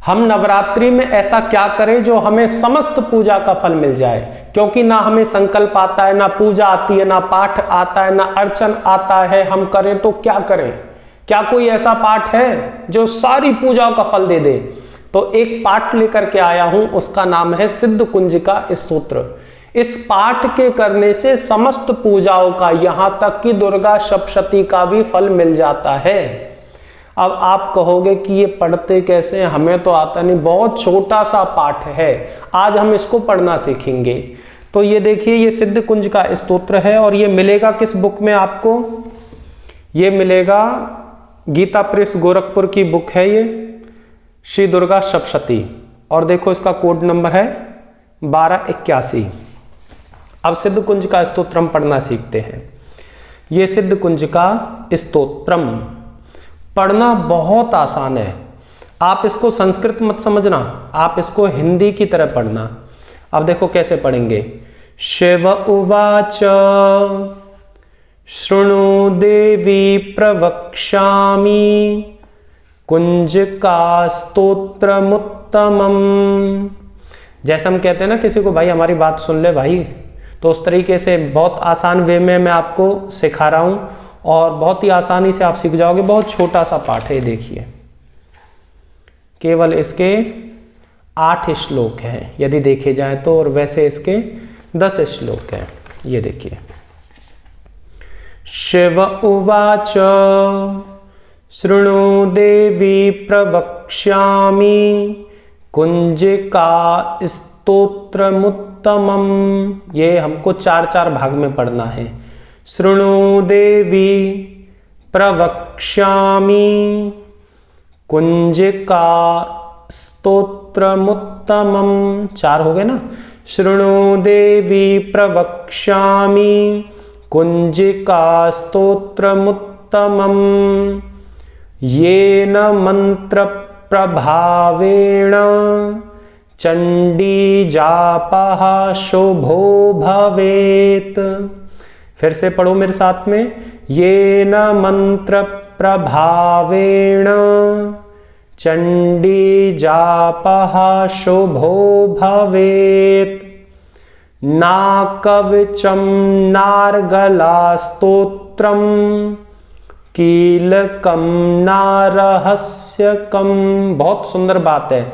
हम नवरात्रि में ऐसा क्या करें जो हमें समस्त पूजा का फल मिल जाए, क्योंकि ना हमें संकल्प आता है, ना पूजा आती है, ना पाठ आता है, ना अर्चन आता है। हम करें तो क्या करें? क्या कोई ऐसा पाठ है जो सारी पूजाओं का फल दे दे? तो एक पाठ लेकर के आया हूं, उसका नाम है सिद्ध कुंजिका स्तोत्र। इस पाठ के करने से समस्त पूजाओं का, यहां तक कि दुर्गा सप्तशती का भी फल मिल जाता है। अब आप कहोगे कि ये पढ़ते कैसे हैं, हमें तो आता नहीं। बहुत छोटा सा पाठ है, आज हम इसको पढ़ना सीखेंगे। तो ये देखिए, ये सिद्ध कुंजिका स्तोत्र है और ये मिलेगा किस बुक में आपको? ये मिलेगा गीता प्रेस गोरखपुर की बुक है, ये श्री दुर्गा सप्तशती। और देखो इसका कोड नंबर है 1281। अब सिद्ध कुंजिका स्तोत्र हम पढ़ना सीखते हैं। ये सिद्ध कुंजिका स्तोत्रम पढ़ना बहुत आसान है। आप इसको संस्कृत मत समझना, आप इसको हिंदी की तरह पढ़ना। अब देखो कैसे पढ़ेंगे। शिव उवाच शृणु देवी प्रवक्ष्यामि कुंजिका स्तोत्रमुत्तमम्। जैसे हम कहते हैं ना किसी को, भाई हमारी बात सुन ले भाई, तो उस तरीके से बहुत आसान वे में मैं आपको सिखा रहा हूं और बहुत ही आसानी से आप सीख जाओगे। बहुत छोटा सा पाठ है, देखिए केवल इसके 8 श्लोक हैं यदि देखे जाए तो, और वैसे इसके 10 श्लोक हैं। ये देखिए, शिव उवाच शृणु देवी प्रवक्ष्यामि कुंजिका स्तोत्रमुत्तमम्। ये हमको 4-4 भाग में पढ़ना है। शृणु देवी प्रवक्ष्यामि कुंजिका स्तोत्रमुत्तमम्। 4 हो गए ना। शृणु देवी प्रवक्ष्यामि कुंजिका स्तोत्रमुत्तमम्। येन मंत्र प्रभावेण चंडी जापः शुभो भवेत्। फिर से पढ़ो मेरे साथ में। येन मंत्र प्रभावेण चंडी जापः शुभो भवेत्। नाकवचम नार्गलास्तोत्रम कीलकम नारहस्यकम। बहुत सुंदर बात है।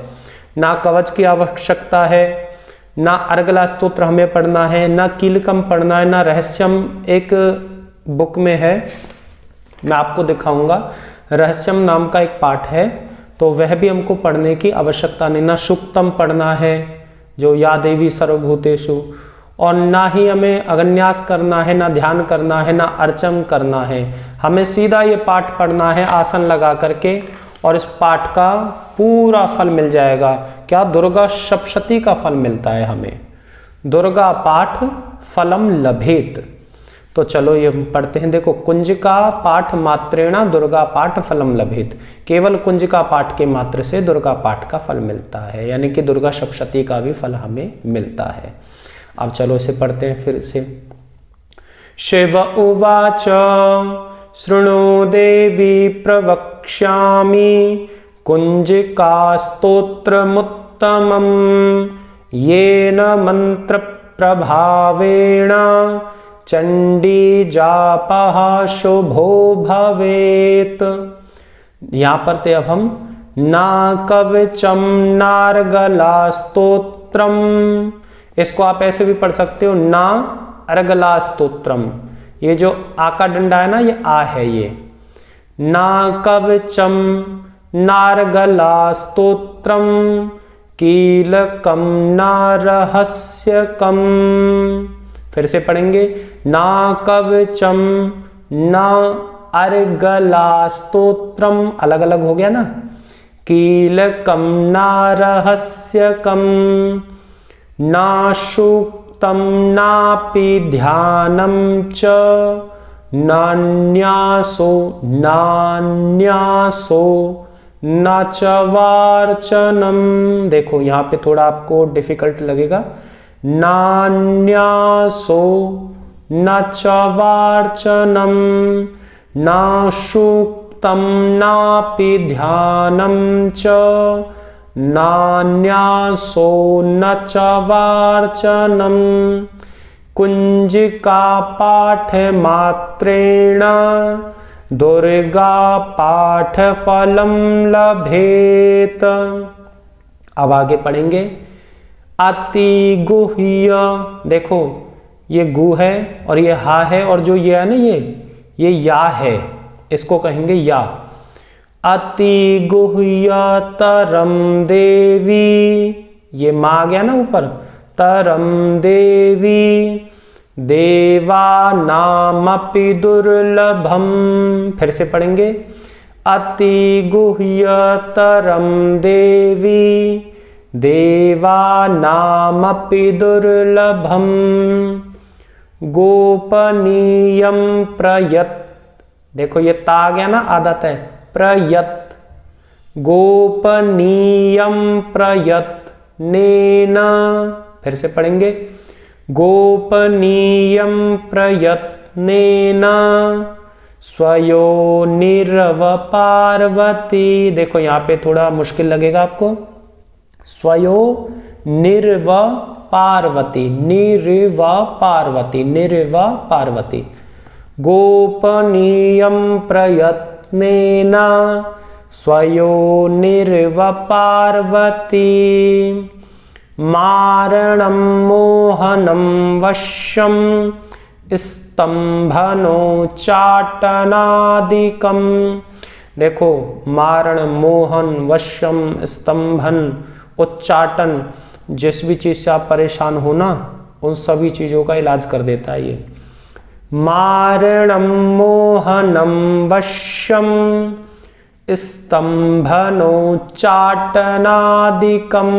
ना कवच की आवश्यकता है, ना अर्गला स्तोत्र हमें पढ़ना है, ना कीलकम पढ़ना है, ना रहस्यम एक बुक में है, मैं आपको दिखाऊंगा। रहस्यम नाम का एक पाठ है, तो वह भी हमको पढ़ने की आवश्यकता नहीं। ना सुक्तम पढ़ना है जो या देवी सर्वभूतेषु, और ना ही हमें अगन्यास करना है, ना ध्यान करना है, ना अर्चन करना है। हमें सीधा ये पाठ पढ़ना है आसन लगा करके, और इस पाठ का पूरा फल मिल जाएगा। क्या? दुर्गा सप्तशती का फल मिलता है हमें। दुर्गा पाठ फलम लभेत। तो चलो ये पढ़ते हैं। देखो, कुंजिका पाठ मात्रेणा दुर्गा पाठ फलम लभेत। केवल कुंजिका पाठ के मात्र से दुर्गा पाठ का फल मिलता है, यानी कि दुर्गा सप्तशती का भी फल हमें मिलता है। अब चलो इसे पढ़ते हैं फिर से। शिव उवाच शृणु देवी प्रवक्ष्यामि कुंजिका स्तोत्रमुत्तमम्। येन मंत्र प्रभावेण चंडी जापः शुभो भवेत्। यहाँ पर ते अब हम ना कवचम नार्गला स्तोत्रम, इसको आप ऐसे भी पढ़ सकते हो, ना अर्गला स्तोत्रम। ये जो आ का डंडा है ना, ये आ है। ये ना कवचम नार्गला स्तोत्रम कीलकम नारहस्यकम। फिर से पढ़ेंगे। ना कवचम ना अर्गला स्तोत्रम, अलग अलग हो गया ना। कीलकम नारहस्यकम। नाशुक्तम नापि ध्यानम च नान्यासो न च वार्चनम। देखो यहाँ पे थोड़ा आपको डिफिकल्ट लगेगा। नान्यासो न च वार्चनम नाशुक्तम नापि ध्यानम च नान्यासो न च वार्चनम कुंजिका पाठ मात्रेण दुर्गा पाठ फलम लभेत। अब आगे पढ़ेंगे अति गुह्य, देखो ये गु है और ये हा है और जो ये है ना ये या है, इसको कहेंगे या। अति गुह्यतरम देवी, ये माँ आ गया ना ऊपर, तरम देवी देवानामपि दुर्लभम। फिर से पढ़ेंगे अति गुह्यतरम देवी देवानामपि दुर्लभम गोपनीयम प्रयत, देखो ये ता आ गया ना आदत है, प्रयत गोपनीयम प्रयत्नेन। फिर से पढ़ेंगे गोपनीयम प्रयत्नेन स्वयोनिर्व पार्वती। देखो यहाँ पे थोड़ा मुश्किल लगेगा आपको, स्वयोनिर्व पार्वती, निर्व पार्वती, निर्व पार्वती। गोपनीयम प्रयत्नेन स्वयोनिर्व पार्वती मारणं मोहनं वश्यं स्तंभनोच्चाटनादिकं। देखो मारण, मोहन, वश्यम, स्तंभन, उच्चाटन, जिस भी चीज से आप परेशान हो ना उन सभी चीजों का इलाज कर देता है ये। मारणं मोहनं वश्यम स्तंभनोच्चाटनादिकं,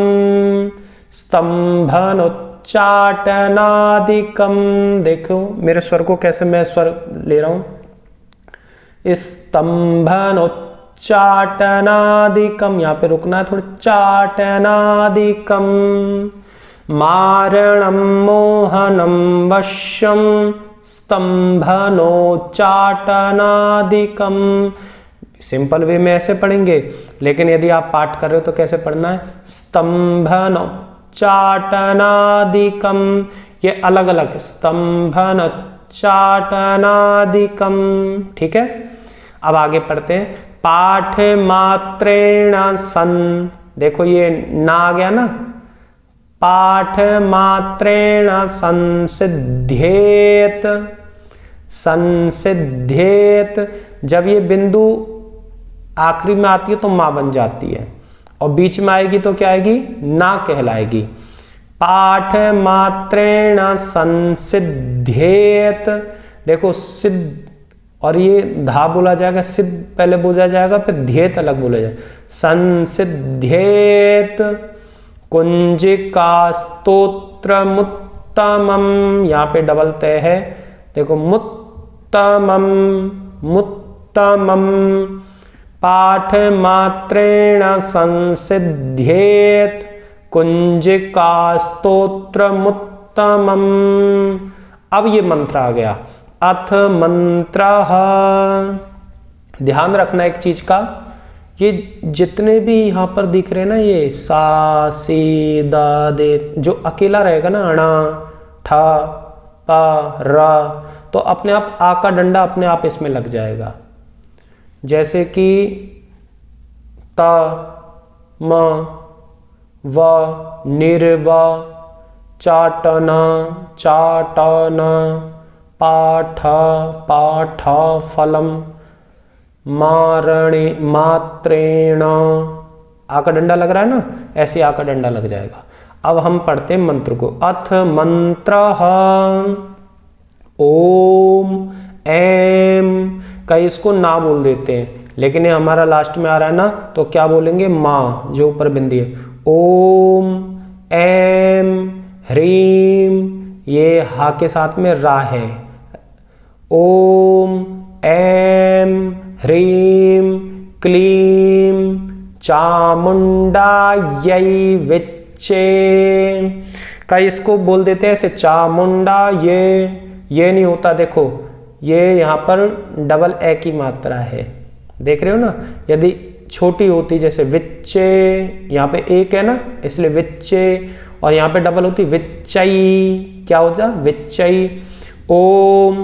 स्तंभनोच्चाटनादिकं। देखो मेरे स्वर को कैसे मैं स्वर ले रहा हूं, स्तंभनोच्चाटनादिकं, यहाँ पे रुकना है थोड़ा, चाटनादिकं। मारणं मोहनं वश्यं स्तंभनोच्चाटनादिकं। सिंपल वे में ऐसे पढ़ेंगे, लेकिन यदि आप पाठ कर रहे हो तो कैसे पढ़ना है, स्तंभनोच्चाटनादिकं, ये अलग अलग, स्तंभनोच्चाटनादिकं। ठीक है, अब आगे पढ़ते हैं पाठ मात्रेण सन। देखो ये ना आ गया ना, पाठ मात्रेण संसिध्येत, संसिध्येत। जब ये बिंदु आखिरी में आती है तो मां बन जाती है, और बीच में आएगी तो क्या आएगी, ना कहलाएगी। पाठ मात्रेण संसिध्येत, देखो सिद्ध और ये धा बोला जाएगा, सिद्ध पहले बोला जाएगा, फिर ध्येत अलग बोला जाएगा। संसिध्येत कुंजिका स्तोत्रमुत्तमम, यहाँ पे डबल तय है, देखो मुत्तमम, मुत्तमम। पाठ मात्रेण संसिध्येत कुंजिका स्तोत्रमुत्तमम। अब ये मंत्र आ गया, अथ मंत्रः। ध्यान रखना एक चीज का, ये जितने भी यहाँ पर दिख रहे हैं ना, ये सा सी दा दे, जो अकेला रहेगा ना, अणा ठा पा रा, तो अपने आप आ का डंडा अपने आप इसमें लग जाएगा। जैसे कि ता म व निर्व चाटना चाटना पाठ पाठ फलम मारणे मात्रेण। आ का डंडा लग रहा है ना, ऐसे आ का डंडा लग जाएगा। अब हम पढ़ते हैं मंत्र को, अथ मंत्रः ओम एम। कई इसको ना बोल देते हैं, लेकिन ये हमारा लास्ट में आ रहा है ना, तो क्या बोलेंगे, माँ जो ऊपर बिंदी है। ओम एम ह्रीम, ये हा के साथ में रा है। ओम एम ह्रीम क्लीम चामुंडायै विच्चे। कई इसको बोल देते हैं ऐसे चामुंडा, ये नहीं होता, देखो ये यहाँ पर डबल ए की मात्रा है, देख रहे हो ना। यदि छोटी होती, जैसे विच्चे, यहाँ पे एक है ना इसलिए विच्चे, और यहाँ पे डबल होती विच्चई, क्या होता विच्चई। ओम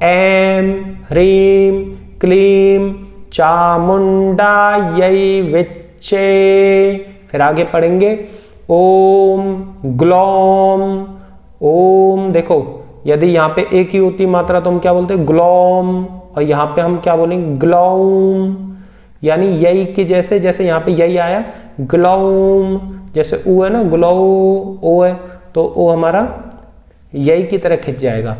ऐम ह्रीम क्लीम चामुंडायै विच्चे। फिर आगे पढ़ेंगे ओम ग्लौम। ओम देखो यदि यहाँ पे एक ही होती मात्रा तो हम क्या बोलते ग्लौम, और यहाँ पे हम क्या बोलेंगे ग्लौम, यानी यही के जैसे, जैसे यहाँ पे यही आया ग्लौम, जैसे ऊ है ना ग्लौ ओ है तो ओ हमारा यही की तरह खिंच जाएगा।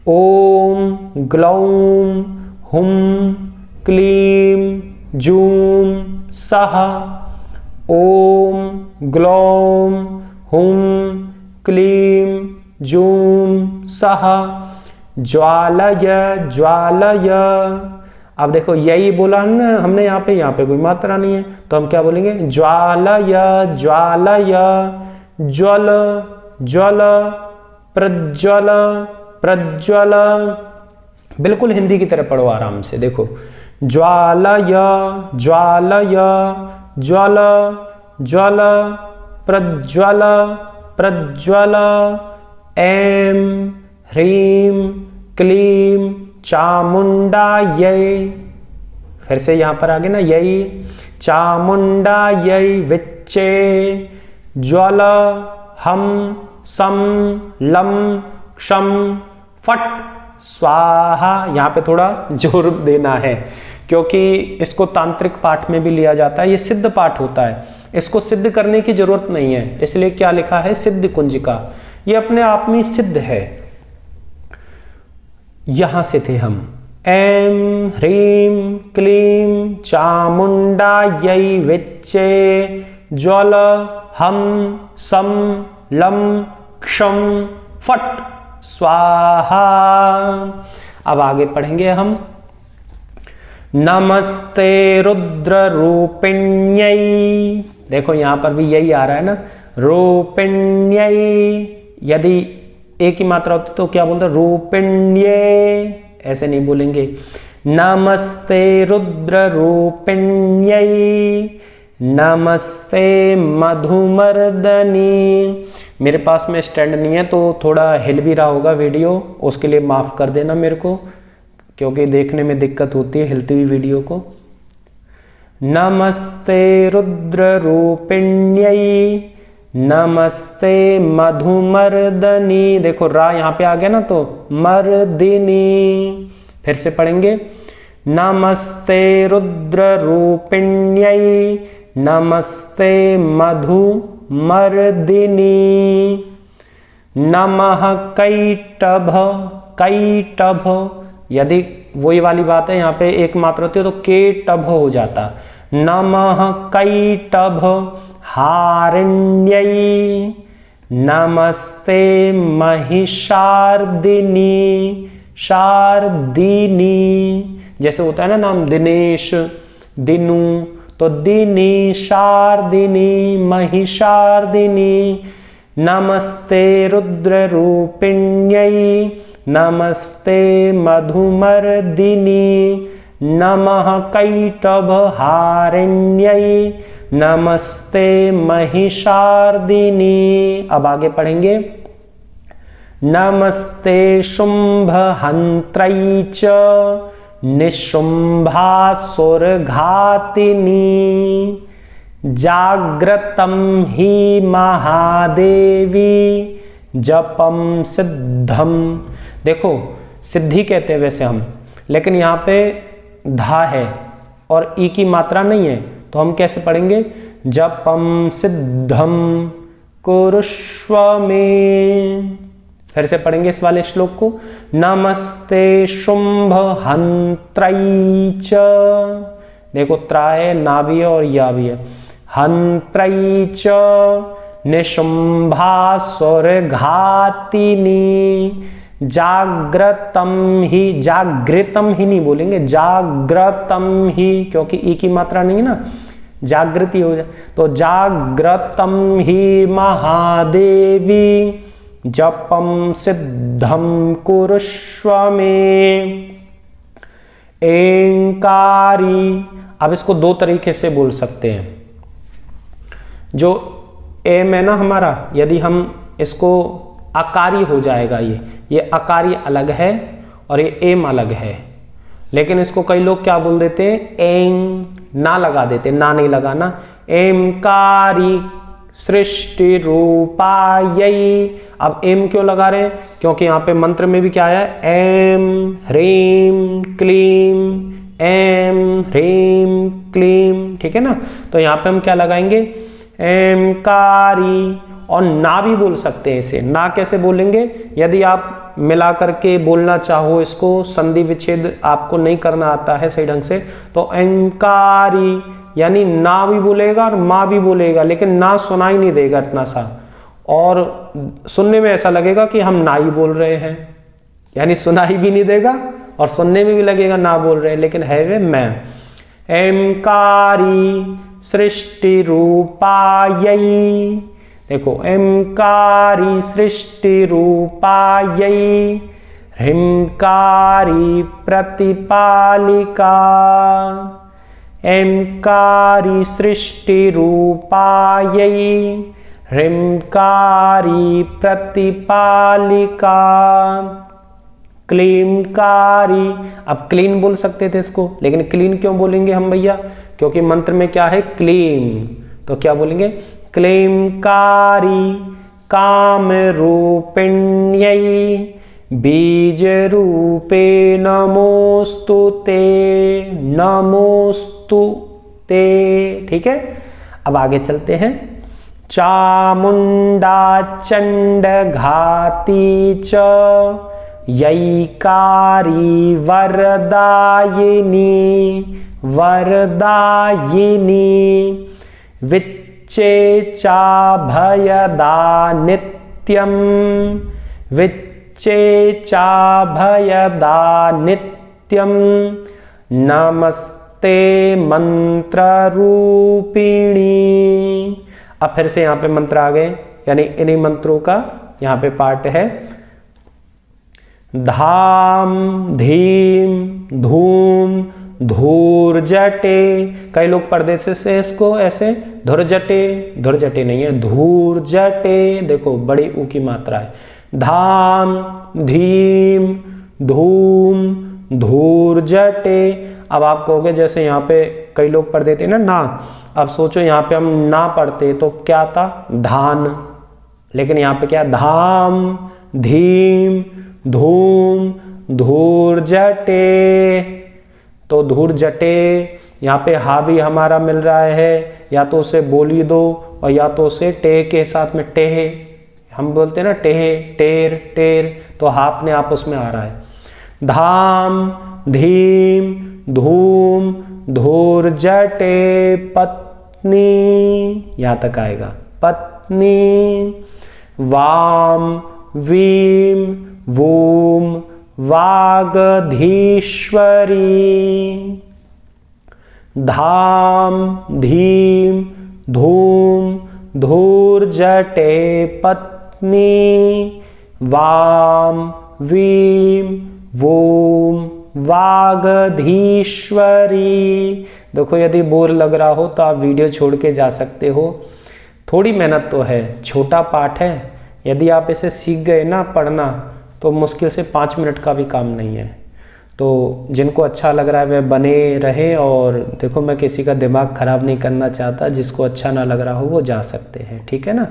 ओम ग्लौम हुम क्लीम जूम सह। ओम ग्लौम हुम क्लीम जूम सह ज्वालय ज्वालय। अब देखो यही बोला ना हमने, यहाँ पे कोई मात्रा नहीं है तो हम क्या बोलेंगे ज्वालय ज्वालय। ज्वल ज्वल प्रज्वल प्रज्वल। बिल्कुल हिंदी की तरह पढ़ो आराम से। देखो ज्वालय ज्वालय ज्वल ज्वल प्रज्वल प्रज्वल। ऐम ह्रीम क्लीम चामुंडायै। फिर से यहाँ पर आगे ना यही चामुंडायै विच्चे। ज्वल हम सम लम क्षम फट स्वाहा। यहाँ पे थोड़ा जोर देना है क्योंकि इसको तांत्रिक पाठ में भी लिया जाता है, ये सिद्ध पाठ होता है, इसको सिद्ध करने की जरूरत नहीं है, इसलिए क्या लिखा है सिद्ध कुंजिका, ये अपने आप में सिद्ध है। यहां से थे हम ऐम ह्रीम क्लीम चामुंडायै विच्चे। ज्वल हम सम लम क्षम फट स्वाहा। अब आगे पढ़ेंगे हम नमस्ते रुद्र रूपिण्यै। देखो यहां पर भी यही आ रहा है ना रूपिण्यै, यदि एक ही मात्रा होती तो क्या बोलते रूपिण्ये, ऐसे नहीं बोलेंगे। नमस्ते रुद्र रूपिण्यै नमस्ते मधुमर्दनी। मेरे पास में स्टैंड नहीं है तो थोड़ा हिल भी रहा होगा वीडियो, उसके लिए माफ कर देना मेरे को, क्योंकि देखने में दिक्कत होती है हिलती हुई वीडियो को। नमस्ते रुद्र रूपिण्यै नमस्ते मधुमर्दनी। देखो रा यहाँ पे आ गया ना तो मर्दिनी। फिर से पढ़ेंगे नमस्ते रुद्र रूपिण्यै नमस्ते मधुमर्दिनी। नमः कैटभ कैटभ, यदि वही वाली बात है यहाँ पे एक मात्रा होती है तो केटभ हो जाता। नमः कैटभ हारिण्यै नमस्ते महिषार्दिनी। शार्दिनी जैसे होता है ना नाम दिनेश दिनू, तो दिनी शार्दिनी महिषार्दिनी। नमस्ते रुद्र रूपिण्यै नमस्ते मधुमर्दिनी। नमः कैटभ हारिण्यै नमस्ते महिषार्दिनी। अब आगे पढ़ेंगे नमस्ते शुंभ हंत्रै च निशुंभासुरघातिनी। जाग्रतं हि महादेवी जपम सिद्धम। देखो सिद्धि कहते हैं वैसे हम, लेकिन यहाँ पे धा है और ई की मात्रा नहीं है तो हम कैसे पढ़ेंगे जपम सिद्धम कुरुष्व में। फिर से पढ़ेंगे इस वाले श्लोक को नमस्ते शुंभ हंत्रै च। देखो त्रा है ना भी है और या भी है। हंत्रै च निशुंभासुरघातिनी। जाग्रतम ही, जागृतम ही नहीं बोलेंगे जाग्रतम ही, क्योंकि ई की मात्रा नहीं है ना, जागृति हो जाए तो जाग्रतम ही महादेवी जपम सिद्धम कुरुष्व में। एंकारी। अब इसको दो तरीके से बोल सकते हैं। जो एम है ना हमारा, यदि हम इसको अकारी हो जाएगा, ये अकारी अलग है और ये एम अलग है, लेकिन इसको कई लोग क्या बोल देते हैं, एंग ना लगा देते, ना नहीं लगाना, एमकारी सृष्टि रूपायई। अब एम क्यों लगा रहे हैं, क्योंकि यहाँ पे मंत्र में भी क्या है, एम ह्रीम क्लीम, एम ह्रीम क्लीम, ठीक है ना। तो यहाँ पे हम क्या लगाएंगे, एमकारी। और ना भी बोल सकते हैं इसे, ना कैसे बोलेंगे, यदि आप मिला करके बोलना चाहो इसको, संधि विच्छेद आपको नहीं करना आता है सही ढंग से, तो एंकारी यानी ना भी बोलेगा और माँ भी बोलेगा, लेकिन ना सुनाई नहीं देगा इतना सा, और सुनने में ऐसा लगेगा कि हम ना ही बोल रहे हैं, यानी सुनाई भी नहीं देगा और सुनने में भी लगेगा ना बोल रहे हैं, लेकिन है वे मैं। एमकारी सृष्टि रूपायई, देखो एमकारी सृष्टि रूपायई, ह्रीमकारी प्रतिपालिका, एमकारी सृष्टि रूपायई, ह्रीमकारी प्रतिपालिका, क्लीमकारी। अब क्लीन बोल सकते थे इसको, लेकिन क्लीन क्यों बोलेंगे हम भैया, क्योंकि मंत्र में क्या है, क्लीम, तो क्या बोलेंगे, क्लीमकारी काम रूपिण्यै बीज रूपे नमोस्तुते, नमोस्तुते, ठीक है। अब आगे चलते हैं। चामुंडा चंड घाती च यैकारी वरदायिनी, वरदायिनी, विच्चे चा भयदा नित्यम, विच्चे चा भयदा नित्यम, नमस्ते मंत्र रूपिणी। अब फिर से यहाँ पे मंत्र आ गए, यानी इन्हीं मंत्रों का यहाँ पे पाठ है। धाम धीम धूम धूर्जटे, कई लोग परदेश से इसको ऐसे धुर्जटे, धुर्जटे नहीं है, धूर्जटे, देखो बड़ी ऊ की मात्रा है। धाम धीम धूम धूर्जटे। अब आप कहोगे जैसे यहाँ पे कई लोग पढ़ देते हैं ना, अब सोचो यहाँ पे हम ना पढ़ते तो क्या था, धान, लेकिन यहाँ पे क्या, धाम धीम धूम धूर्जटे, तो धूर्जटे यहाँ पे हा भी हमारा मिल रहा है, या तो उसे बोली दो और या तो उसे टे के साथ में टेहे, हम बोलते हैं ना टेहे, टेर टेर, तो हा अपने आप उसमें आ रहा है। धाम धीम धूम धूर्जटे पत्नी, यहाँ तक आएगा, पत्नी, वाम वीम वूम वागधीश्वरी, धाम धीम धूम धूर्जटे पत्नी, वाम वीम वूम वागधीश्वरी। देखो यदि बोर लग रहा हो तो आप वीडियो छोड़ के जा सकते हो, थोड़ी मेहनत तो है, छोटा पाठ है, यदि आप इसे सीख गए ना पढ़ना तो मुश्किल से 5 मिनट का भी काम नहीं है। तो जिनको अच्छा लग रहा है वह बने रहे, और देखो मैं किसी का दिमाग ख़राब नहीं करना चाहता, जिसको अच्छा ना लग रहा हो वो जा सकते हैं, ठीक है ना।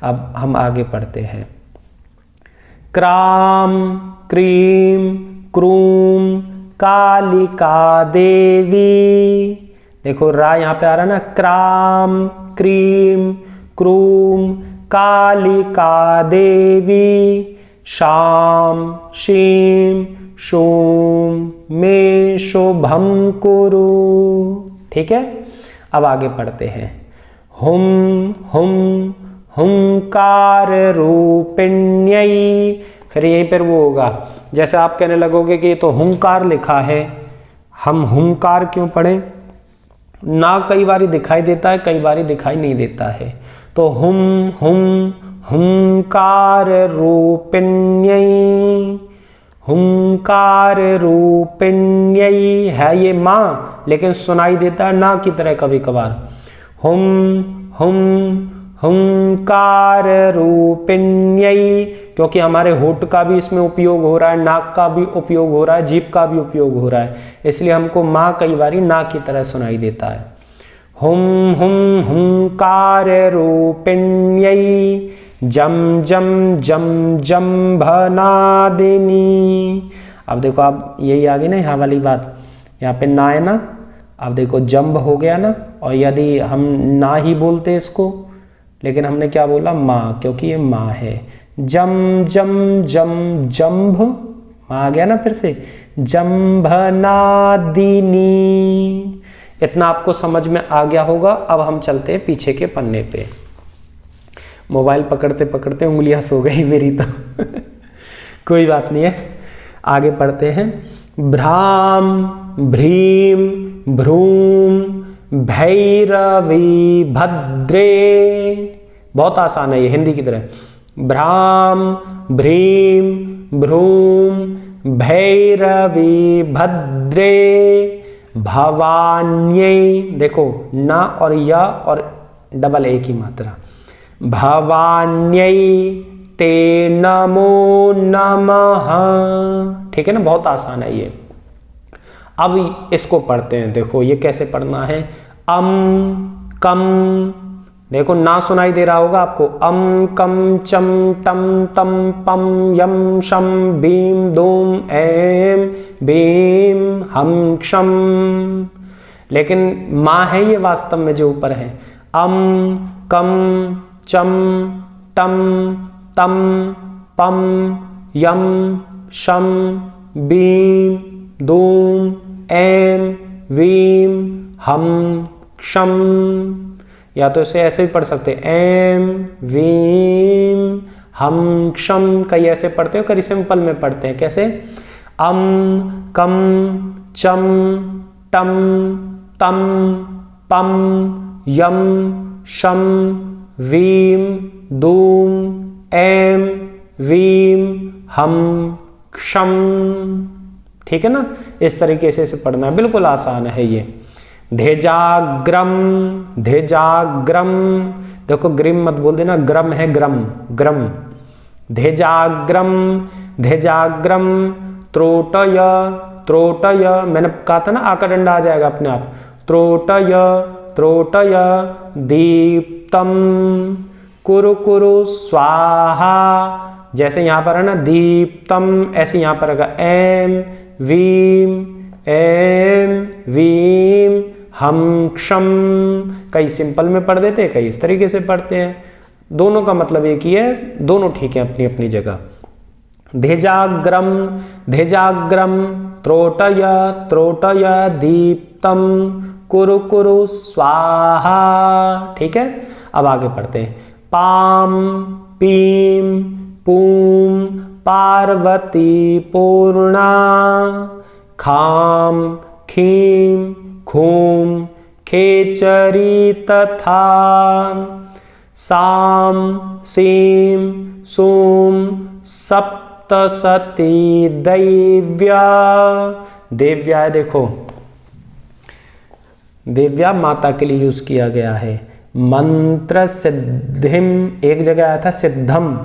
अब हम आगे पढ़ते हैं। क्राम क्रीम क्रूम कालिका देवी, देखो रा यहाँ पे आ रहा है ना, क्राम क्रीम क्रूम कालिका देवी, शाम शीम शूम में शुभम कुरु, ठीक है। अब आगे पढ़ते हैं। हुम हुम हुंकार रूपिण्यै, फिर यहीं पर वो होगा, जैसे आप कहने लगोगे कि ये तो हुंकार लिखा है, हम हुंकार क्यों पढ़ें, ना कई बारी दिखाई देता है, कई बारी दिखाई नहीं देता है, तो हुम हुम हुंकार रूपिण्यै, हुंकार रूपिण्यै है ये माँ, लेकिन सुनाई देता है ना की तरह कभी कभार। हुंकार रूपिण्यै, क्योंकि हमारे होठ का भी इसमें उपयोग हो रहा है, नाक का भी उपयोग हो रहा है, जीभ का भी उपयोग हो रहा है, इसलिए हमको माँ कई बारी ना की तरह सुनाई देता है। हुंकार रूपिण्यै जम जम जम जम्भनादिनी। अब देखो, आप यही आ गई ना यहाँ वाली बात, यहाँ पे ना है ना, अब देखो जम्भ हो गया ना, और यदि हम ना ही बोलते इसको, लेकिन हमने क्या बोला, माँ, क्योंकि ये माँ है। जम जम जम जम्भ, माँ आ गया ना फिर से, जम्भनादिनी। इतना आपको समझ में आ गया होगा। अब हम चलते हैं पीछे के पन्ने पे। मोबाइल पकड़ते पकड़ते उंगलियां सो गई मेरी तो कोई बात नहीं है, आगे पढ़ते हैं। भ्राम भ्रीम भ्रूम भैरवी भद्रे, बहुत आसान है ये, हिंदी की तरह। भ्राम भ्रीम भ्रूम भैरवी भद्रे भवान्यै, देखो ना और या और डबल एक ही मात्रा, भवान्यै ते नमो नमः। ठीक है ना, बहुत आसान है ये। अब इसको पढ़ते हैं, देखो ये कैसे पढ़ना है। अम कम, देखो ना सुनाई दे रहा होगा आपको, अम कम चम टम तम पम यम शम भीम दूम ऐम भीम हम क्षम, लेकिन माँ है ये वास्तव में जो ऊपर है। अम कम चम टम तम पम यम शम भीम दूम ऐम वीम हम क्षम, या तो इसे ऐसे ही पढ़ सकते, एम वीम हम क्षम, कई ऐसे पढ़ते हो, कई सिंपल में पढ़ते हैं। कैसे, अम कम चम टम तम पम यम शम वीम दूम एम वीम हम क्षम। ठीक है ना, इस तरीके से इसे पढ़ना है, बिल्कुल आसान है ये। धेजाग्रम, धेजाग्रम, देखो ग्रिम मत बोल देना, ग्रम है ग्रम, ग्रम। धेजाग्रम धेजाग्रम त्रोटय, त्रोटय, मैंने कहा था ना आका डंडा आ जाएगा अपने आप। त्रोटय त्रोटय दीप्तम कुरु कुरु स्वाहा, जैसे यहाँ पर है ना दीप्तम, ऐसे यहाँ पर आएगा एम वीम हम क्षम। कई सिंपल में पढ़ देते हैं, कई इस तरीके से पढ़ते हैं, दोनों का मतलब एक ही है, दोनों ठीक है अपनी अपनी जगह। धेजाग्रम धेजाग्रम त्रोटय त्रोटय दीप्तम कुरु कुरु स्वाहा। ठीक है, अब आगे पढ़ते हैं। पाम पीम पूम पार्वती पूर्णा, खाम खीम खूम खेचरी तथा, साम सीम सूम सप्तसती दैव्या। देव्या है, देखो देव्या माता के लिए यूज किया गया है। मंत्र सिद्धिम, एक जगह आया था सिद्धम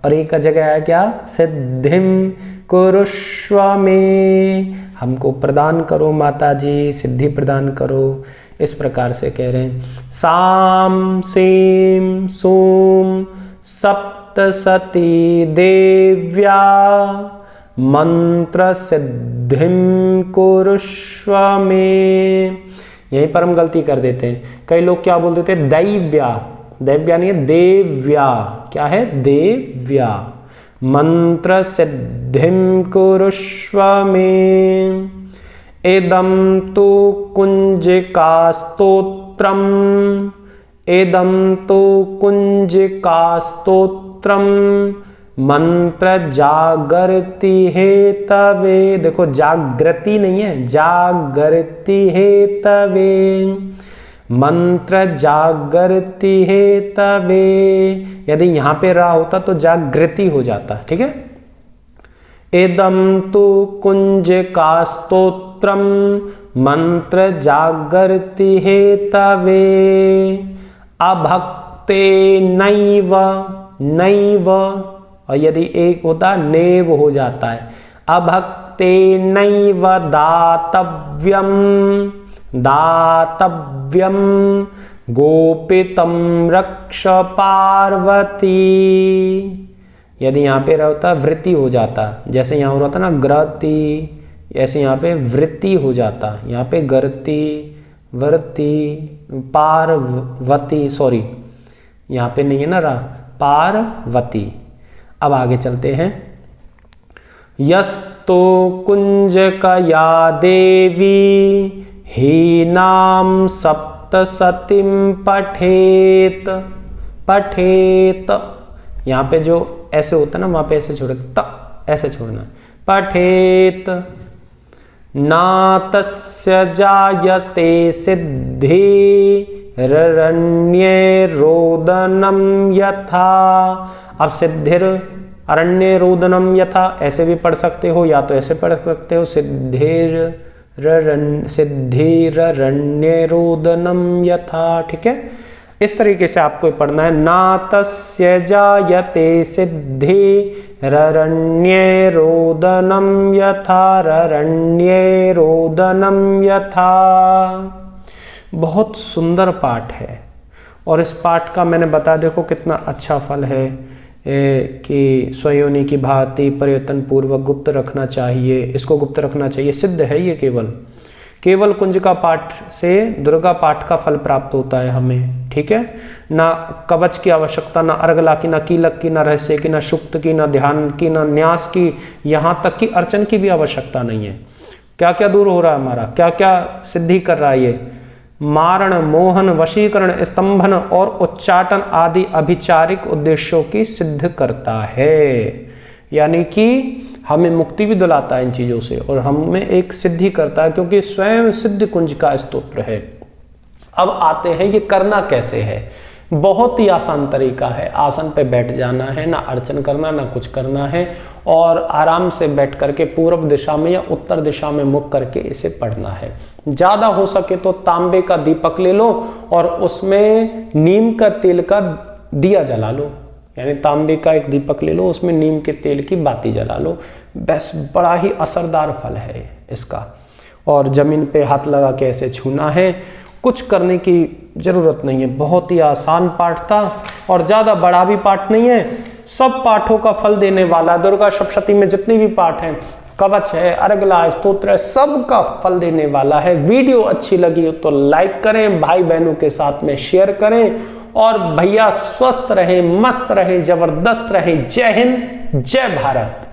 और एक जगह आया क्या, सिद्धिम कुरुष्व में, हमको प्रदान करो माता जी, सिद्धि प्रदान करो, इस प्रकार से कह रहे हैं। साम सीम सूम सप्तसती देव्या मंत्र सिद्धिम कुरुष्व में। यहीं पर हम गलती कर देते हैं, कई लोग क्या बोल देते हैं, दैव्या, दैव्या नहीं है देव्या, क्या है देव्या। मंत्र सिद्धिम कुरुष्व में, एदम तो कुंजिका स्तोत्रम, एदम तो कुंजिका स्तोत्रम मंत्र जागृति हेतवे, देखो जागृति नहीं है, जागृति हेतवे, मंत्र जागृति हेतवे। यदि यहां पे रा होता तो जागृति हो जाता, ठीक है। इदं तु कुंजिका स्तोत्रम मंत्र जागृति हेतवे अभक्ते नैव नैव, और यदि एक होता नेव हो जाता है, अभक्ते नैव दातव्यम दातव्यम गोपितं रक्ष पार्वती। यदि यहाँ पे रहता वृत्ति हो जाता, जैसे यहाँ हो रहा था ना ग्रति, ऐसे यहाँ पे वृत्ति हो जाता, यहाँ पे गर्ति वृत्ति पार्वती, सॉरी यहाँ पे नहीं है ना रहा, पार्वती। अब आगे चलते हैं। यस्तो कुंजकया देवी हीनाम सप्तसतीं पठेत पठेत, यहाँ पे जो ऐसे होता है ना वहाँ पे ऐसे छोड़ ऐसे छोड़ना, पठेत ना तस्य जायते सिद्धि ररण्ये रोदनम यथा। अब सिद्धिर अरण्य रोदनम यथा ऐसे भी पढ़ सकते हो, या तो ऐसे पढ़ सकते हो सिद्धिररण्य रोदनम यथा, ठीक है। इस तरीके से आपको पढ़ना है। ना तस्य जायते सिद्धि ररण्ये रोदनम यथा ररण्ये रोदनम यथा। बहुत सुंदर पाठ है, और इस पाठ का मैंने बता देखो कितना अच्छा फल है कि स्वयोनि की भांति प्रयत्न पूर्वक गुप्त रखना चाहिए, इसको गुप्त रखना चाहिए। सिद्ध है ये केवल कुंजिका पाठ से दुर्गा पाठ का फल प्राप्त होता है हमें, ठीक है। ना कवच की आवश्यकता, ना अर्गला की, ना कीलक की, ना रहस्य की, ना सुक्त की, ना ध्यान की, ना न्यास की, यहाँ तक कि अर्चन की भी आवश्यकता नहीं है। क्या क्या दूर हो रहा है हमारा, क्या क्या सिद्धि कर रहा है ये, मारण मोहन वशीकरण स्तंभन और उच्चाटन आदि अभिचारिक उद्देश्यों की सिद्ध करता है। यानी कि हमें मुक्ति भी दिलाता है इन चीज़ों से, और हमें एक सिद्धि करता है, क्योंकि स्वयं सिद्ध कुंज का स्तोत्र है। अब आते हैं ये करना कैसे है। बहुत ही आसान तरीका है, आसन पे बैठ जाना है, ना अर्चन करना ना कुछ करना है, और आराम से बैठ करके पूर्व दिशा में या उत्तर दिशा में मुख करके इसे पढ़ना है। ज़्यादा हो सके तो तांबे का दीपक ले लो और उसमें नीम का तेल का दिया जला लो, यानी तांबे का एक दीपक ले लो, उसमें नीम के तेल की बाती जला लो, बस बड़ा ही असरदार फल है इसका। और जमीन पे हाथ लगा के ऐसे छूना है, कुछ करने की ज़रूरत नहीं है। बहुत ही आसान पाठ था, और ज़्यादा बड़ा भी पाठ नहीं है, सब पाठों का फल देने वाला। दुर्गा सप्तशती में जितने भी पाठ हैं, कवच है, अर्गला, स्तोत्र है, सब का फल देने वाला है। वीडियो अच्छी लगी हो तो लाइक करें, भाई बहनों के साथ में शेयर करें, और भैया स्वस्थ रहें, मस्त रहें, जबरदस्त रहें। जय हिंद, जय भारत।